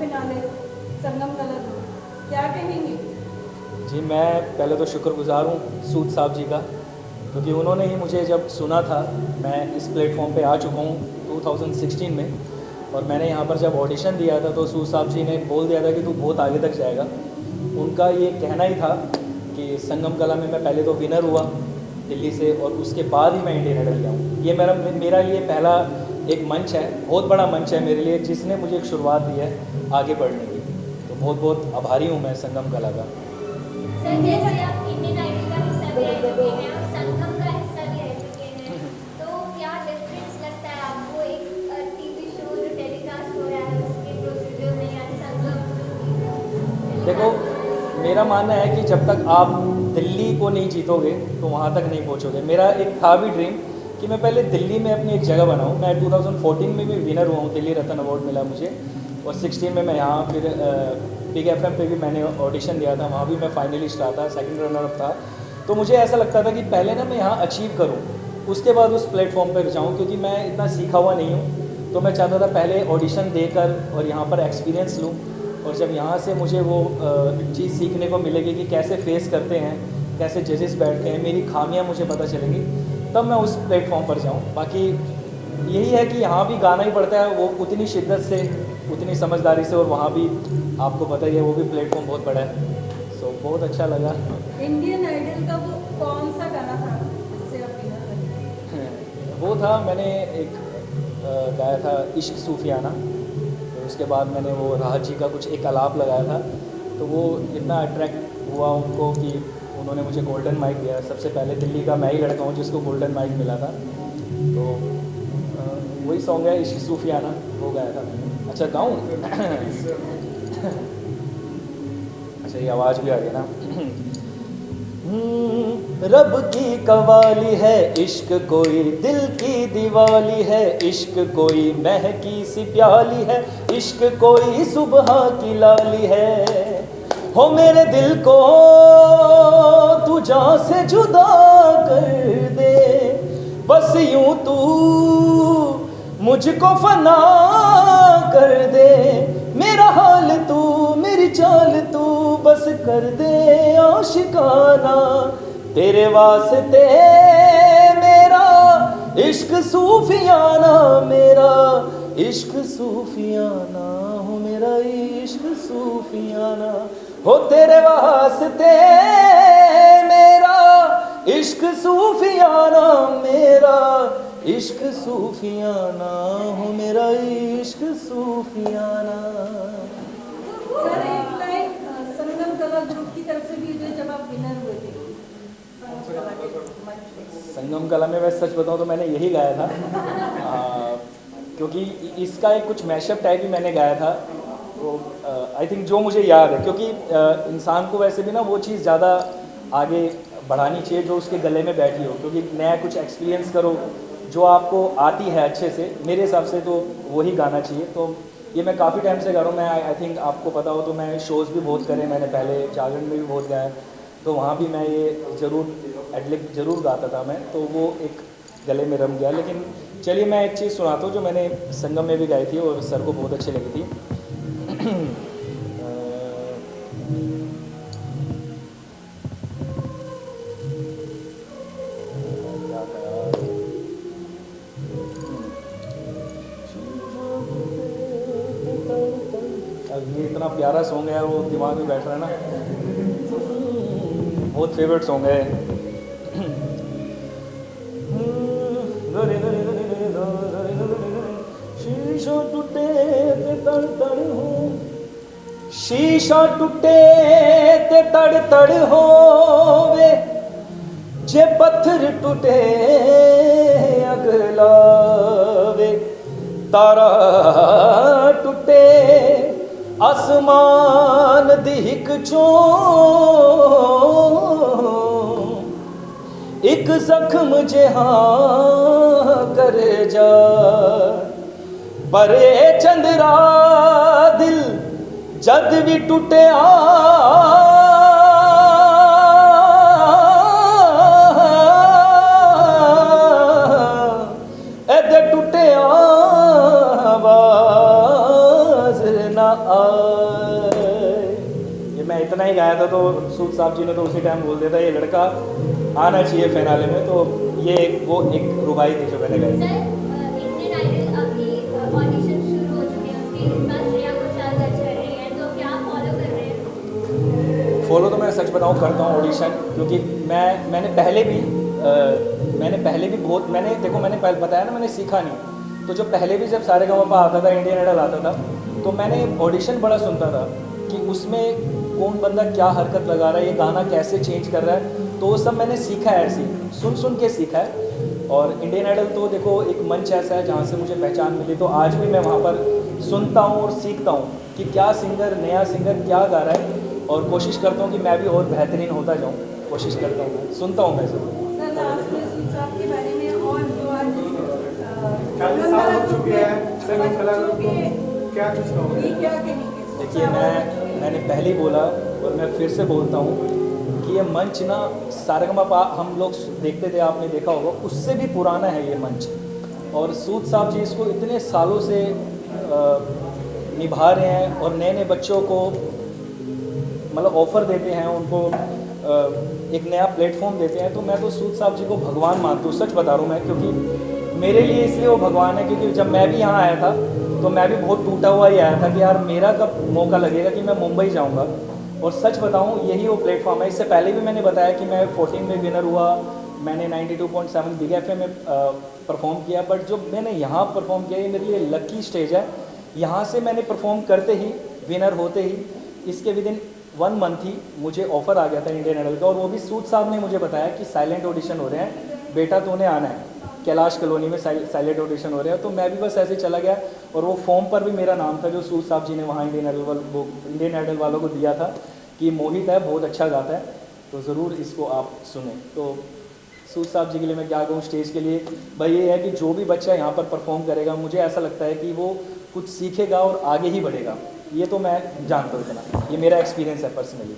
Finale संगम colour, क्या कहेंगे? जी, मैं पहले तो शुक्रगुज़ार हूँ सूद साहब जी का, क्योंकि उन्होंने ही मुझे जब सुना था, मैं इस प्लेटफॉर्म पे आ चुका हूँ 2016 में, और मैंने यहाँ पर जब ऑडिशन दिया था तो सूद साहब जी ने बोल दिया था कि तू बहुत आगे तक जाएगा। उनका ये कहना ही था कि संगम कला में मैं पहले तो विनर हुआ दिल्ली से, और उसके बाद ही मैं इंडियन आइडल गया हूँ। ये मेरा ये पहला एक मंच है, बहुत बड़ा मंच है मेरे लिए, जिसने मुझे एक शुरुआत दी है आगे बढ़ने की। तो बहुत बहुत आभारी हूँ मैं संगम कला का। सर, जैसे आप इंडियन आइडल का हिस्सा भी रह चुके हैं और संगम का हिस्सा भी रह चुके हैं, तो क्या डिफरेंस लगता है आपको एक टीवी शो जो टेलीकास्ट हो रहा है उसके प्रोसीजर में या संगम? देखो, मेरा मानना है कि जब तक आप दिल्ली को नहीं जीतोगे तो वहाँ तक नहीं पहुँचोगे। मेरा एक था भी ड्रीम कि मैं पहले दिल्ली में अपनी एक जगह बनाऊँ। मैं 2014 में भी विनर हुआ हूँ, दिल्ली रत्न अवार्ड मिला मुझे, और 16 में मैं यहाँ फिर बिग एफएम पे भी मैंने ऑडिशन दिया था, वहाँ भी मैं फाइनलिस्ट रहा था, सेकंड रनर अप था। तो मुझे ऐसा लगता था कि पहले ना मैं यहाँ अचीव करूँ, उसके बाद उस प्लेटफॉर्म पर जाऊँ, क्योंकि मैं इतना सीखा हुआ नहीं हूँ। तो मैं चाहता था पहले ऑडिशन देकर और यहाँ पर एक्सपीरियंस लूँ, और जब यहाँ से मुझे वो चीज़ सीखने को मिलेगी कि कैसे फेस करते हैं, कैसे जजेस बैठते हैं, मेरी खामियां मुझे पता चलेंगी, तब मैं उस प्लेटफॉर्म पर जाऊँ। बाकी यही है कि यहाँ भी गाना ही पड़ता है, वो उतनी शिद्दत से, उतनी समझदारी से, और वहाँ भी आपको पता ही है वो भी प्लेटफॉर्म बहुत बड़ा है। सो बहुत अच्छा लगा। इंडियन आइडल का वो कौन सा गाना था जिससे आप विनर बने? वो था, मैंने एक गाया था इश्क सूफियाना, तो उसके बाद मैंने वो राहत जी का कुछ एक आलाप लगाया था, तो वो इतना अट्रैक्ट हुआ उनको कि उन्होंने मुझे गोल्डन माइक दिया। सबसे पहले दिल्ली का मैं ही लड़का हूँ जिसको गोल्डन माइक मिला था। तो वही सॉन्ग है इश्क सूफियाना, वो गाया था मैंने। अच्छा गाऊँ? अच्छा, ये आवाज़ भी आ गई ना। रब की कवाली है इश्क, कोई दिल की दिवाली है इश्क, कोई महकी सी प्याली है इश्क, कोई सुबह की लाली है। हो मेरे दिल को तू जान से जुदा कर दे, बस यूं तू मुझको फना कर दे। मेरा हाल तू, मेरी चाल तू, बस कर दे आशिकाना। तेरे वास्ते मेरा इश्क सूफियाना, मेरा इश्क सूफियाना, हो मेरा इश्क सूफियाना। हो तेरे वास्ते मेरा इश्क सूफियाना, मेरा इश्क सूफियाना, हो मेरा इश्क सूफियाना। सर, एक लाइन संगम कला ग्रुप की तरफ से भी जो जब आप विनर हुए थे संगम कला के मंच पे। संगम कला में मैं सच बताऊं तो मैंने यही गाया था, क्योंकि इसका एक कुछ मैशअप टाइप ही मैंने गाया था। तो आई थिंक जो मुझे याद है, क्योंकि इंसान को वैसे भी ना वो चीज़ ज़्यादा आगे बढ़ानी चाहिए जो उसके गले में बैठी हो, क्योंकि नया कुछ एक्सपीरियंस करो जो आपको आती है अच्छे से, मेरे हिसाब से तो वही गाना चाहिए। तो ये मैं काफ़ी टाइम से गा रहा हूँ। मैं आई थिंक आपको पता हो तो मैं शोज़ भी बहुत करे, मैंने पहले जागरण में भी बहुत गाया, तो वहाँ भी मैं ये ज़रूर एडलिप ज़रूर गाता था मैं, तो वो एक गले में रम गया। लेकिन चलिए मैं एक चीज़ सुनाता हूँ जो मैंने संगम में भी गाई थी और सर को बहुत अच्छी लगी थी। अब ये इतना प्यारा सॉन्ग है, वो दिमाग में बैठ रहा है ना, बहुत फेवरेट सॉन्ग है। शीशा टूटे ते तड़ तड़ हो, शीशा टूटे ते तड़ तड़ होवे, जे पत्थर टूटे अगलावे। तारा टूटे आसमान दी हिक चों, एक जख्म जिहा कर जा, पर चंद्रा दिल जद भी टूटिया, एदे टूटिया आवाज ना आए, ये मैं इतना ही गाया था तो सूद साहब जी ने तो उसी टाइम बोल दिया था ये लड़का आना चाहिए फिनाले में, तो ये वो एक रुबाई थी जो मैंने गाई। सर, इंडियन आइडल अभी ऑडिशन शुरू हो चुके हैं, उसके इस बार श्रेया घोषाल दर्ज कर रही हैं, तो क्या फॉलो कर रहे हैं? फॉलो तो मैं सच बताऊँ करता हूँ ऑडिशन, क्योंकि मैंने पहले भी बहुत देखो मैंने पहले बताया ना मैंने सीखा नहीं, तो जो पहले भी जब सारेगामापा आता था, इंडियन आइडल आता था, तो मैंने ऑडिशन बड़ा सुनता था कि उसमें कौन बंदा क्या हरकत लगा रहा है, ये गाना कैसे चेंज कर रहा है, तो वो सब मैंने सीखा है, ऐसे सुन के सीखा है। और इंडियन आइडल तो देखो एक मंच ऐसा है जहाँ से मुझे पहचान मिली, तो आज भी मैं वहाँ पर सुनता हूँ और सीखता हूँ कि क्या सिंगर, नया सिंगर क्या गा रहा है, और कोशिश करता हूँ कि मैं भी और बेहतरीन होता जाऊँ, कोशिश करता हूँ, मैं सुनता हूँ मैं ज़रूर। सर लास्ट में सूद साहब के बारे में और जो आज 40 साल हो चुके हैं संगम कला ग्रुप को, क्या कुछ कहोगे? ये क्या कहेंगे? देखिए मैंने पहले ही बोला और मैं फिर से बोलता हूँ कि ये मंच ना सारेगामापा हम लोग देखते थे, आपने देखा होगा, उससे भी पुराना है ये मंच, और सूद साहब जी इसको इतने सालों से निभा रहे हैं और नए नए बच्चों को मतलब ऑफ़र देते हैं, उनको एक नया प्लेटफॉर्म देते हैं। तो मैं तो सूद साहब जी को भगवान मानता हूँ, सच बता रहा हूँ मैं, क्योंकि मेरे लिए इसलिए वो भगवान है क्योंकि जब मैं भी यहाँ आया था तो मैं भी बहुत टूटा हुआ ही आया था कि यार मेरा कब मौका लगेगा कि मैं मुंबई जाऊँगा, और सच बताऊँ यही वो प्लेटफॉर्म है। इससे पहले भी मैंने बताया कि मैं 14 में विनर हुआ, मैंने 92.7 बिग एफएम में परफॉर्म किया, बट जो मैंने यहाँ परफॉर्म किया ये मेरे लिए लकी स्टेज है। यहाँ से मैंने परफॉर्म करते ही, विनर होते ही, इसके विदिन 1 मंथ ही मुझे ऑफ़र आ गया था इंडियन आइडल का, और वो भी सूद साहब ने मुझे बताया कि साइलेंट ऑडिशन हो रहे हैं बेटा, तूने आना है, कैलाश कॉलोनी में साइलेंट ऑडिशन हो रहे हैं। तो मैं भी बस ऐसे चला गया, और वो फॉर्म पर भी मेरा नाम था जो सूद साहब जी ने वहाँ इंडियन आइडल वालों को दिया था कि मोहित है, बहुत अच्छा गाता है, तो ज़रूर इसको आप सुने। तो सूद साहब जी के लिए मैं क्या कहूँ, स्टेज के लिए भाई ये है कि जो भी बच्चा यहाँ पर परफॉर्म करेगा, मुझे ऐसा लगता है कि वो कुछ सीखेगा और आगे ही बढ़ेगा, ये तो मैं जानता हूँ इतना, ये मेरा एक्सपीरियंस है पर्सनली।